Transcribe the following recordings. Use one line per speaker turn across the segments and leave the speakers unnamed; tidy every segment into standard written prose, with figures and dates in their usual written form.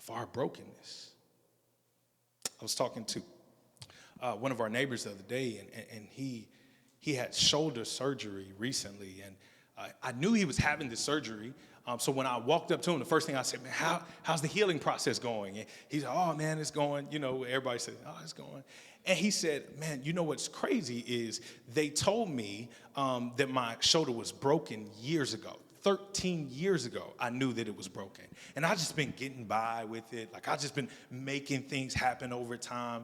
of our brokenness. I was talking to one of our neighbors the other day, and he had shoulder surgery recently, and I knew he was having this surgery. So when I walked up to him, the first thing I said, man, how's the healing process going? And he said, oh, man, it's going. Everybody said, oh, it's going. And he said, man, what's crazy is they told me that my shoulder was broken years ago. 13 years ago, I knew that it was broken. And I've just been getting by with it. Like, I've just been making things happen over time.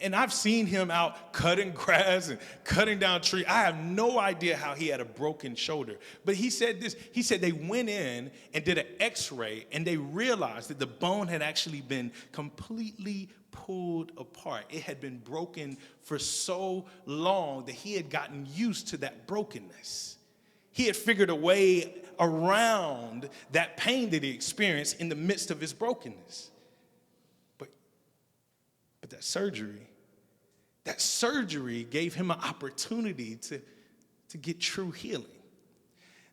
And I've seen him out cutting grass and cutting down trees. I have no idea how he had a broken shoulder. But he said this. He said they went in and did an x-ray, and they realized that the bone had actually been completely pulled apart. It had been broken for so long that he had gotten used to that brokenness. He had figured a way around that pain that he experienced in the midst of his brokenness. But that surgery gave him an opportunity to get true healing.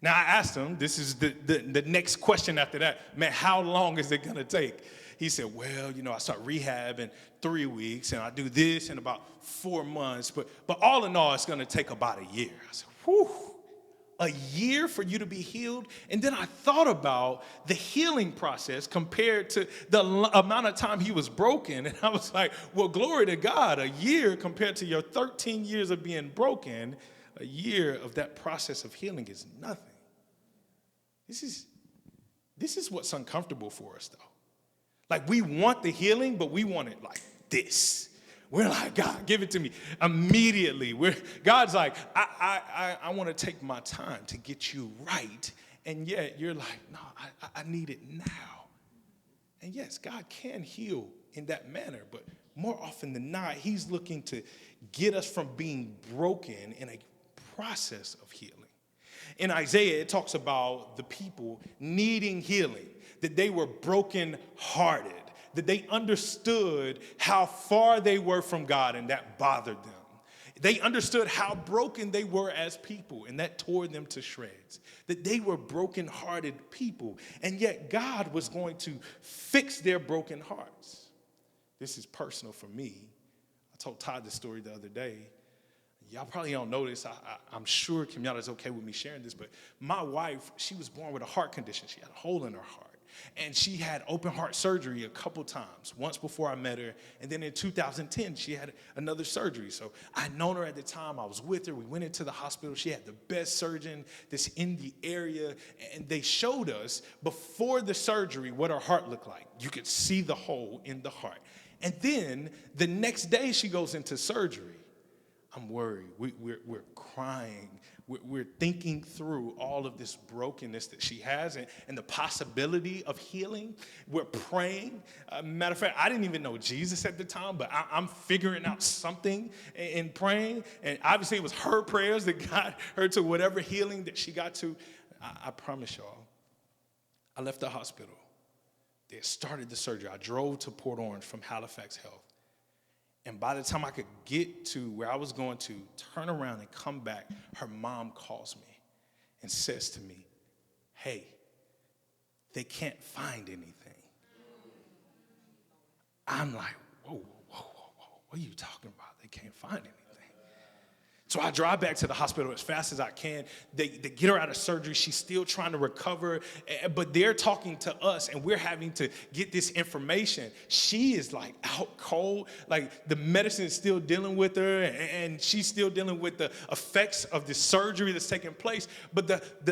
Now, I asked him, this is the next question after that, man, how long is it going to take? He said, well, I start rehab in 3 weeks, and I do this in about 4 months. But all in all, it's going to take about a year. I said, whew. A year for you to be healed? And then I thought about the healing process compared to the amount of time he was broken. And I was like, well, glory to God, a year compared to your 13 years of being broken, a year of that process of healing is nothing. This is what's uncomfortable for us, though. Like, we want the healing, but we want it like this. We're like, God, give it to me immediately. God's like, I want to take my time to get you right. And yet you're like, no, I need it now. And yes, God can heal in that manner, but more often than not, he's looking to get us from being broken in a process of healing. In Isaiah, it talks about the people needing healing, that they were brokenhearted, that they understood how far they were from God, and that bothered them. They understood how broken they were as people, and that tore them to shreds. That they were brokenhearted people, and yet God was going to fix their broken hearts. This is personal for me. I told Todd this story the other day. Y'all probably don't know this. I'm sure Kimyata's okay with me sharing this, but my wife, she was born with a heart condition. She had a hole in her heart. And she had open heart surgery a couple times, once before I met her. And then in 2010, she had another surgery. So I'd known her at the time. I was with her. We went into the hospital. She had the best surgeon that's in the area. And they showed us before the surgery what her heart looked like. You could see the hole in the heart. And then the next day she goes into surgery. I'm worried. We're crying. We're thinking through all of this brokenness that she has and the possibility of healing. We're praying. Matter of fact, I didn't even know Jesus at the time, but I'm figuring out something in praying. And obviously it was her prayers that got her to whatever healing that she got to. I promise y'all, I left the hospital. They started the surgery. I drove to Port Orange from Halifax Health. And by the time I could get to where I was going to turn around and come back, her mom calls me and says to me, hey, they can't find anything. I'm like, whoa, what are you talking about? They can't find anything. So I drive back to the hospital as fast as I can. They get her out of surgery. She's still trying to recover, but they're talking to us, and we're having to get this information. She is like out cold. Like the medicine is still dealing with her, and she's still dealing with the effects of the surgery that's taking place. But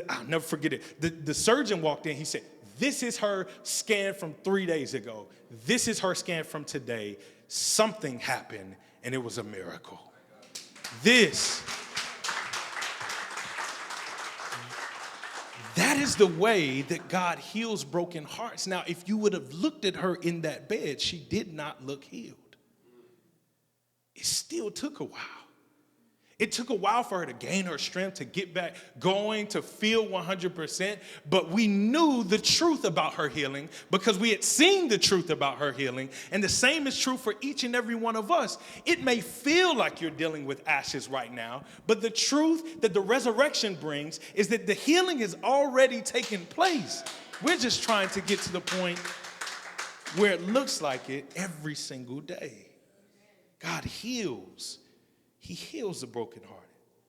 I'll never forget it. The surgeon walked in. He said, this is her scan from 3 days ago. This is her scan from today. Something happened, and it was a miracle. That is the way that God heals broken hearts. Now, if you would have looked at her in that bed, she did not look healed. It still took a while. It took a while for her to gain her strength, to get back going, to feel 100%. But we knew the truth about her healing because we had seen the truth about her healing. And the same is true for each and every one of us. It may feel like you're dealing with ashes right now, but the truth that the resurrection brings is that the healing has already taken place. We're just trying to get to the point where it looks like it every single day. God heals. He heals the brokenhearted.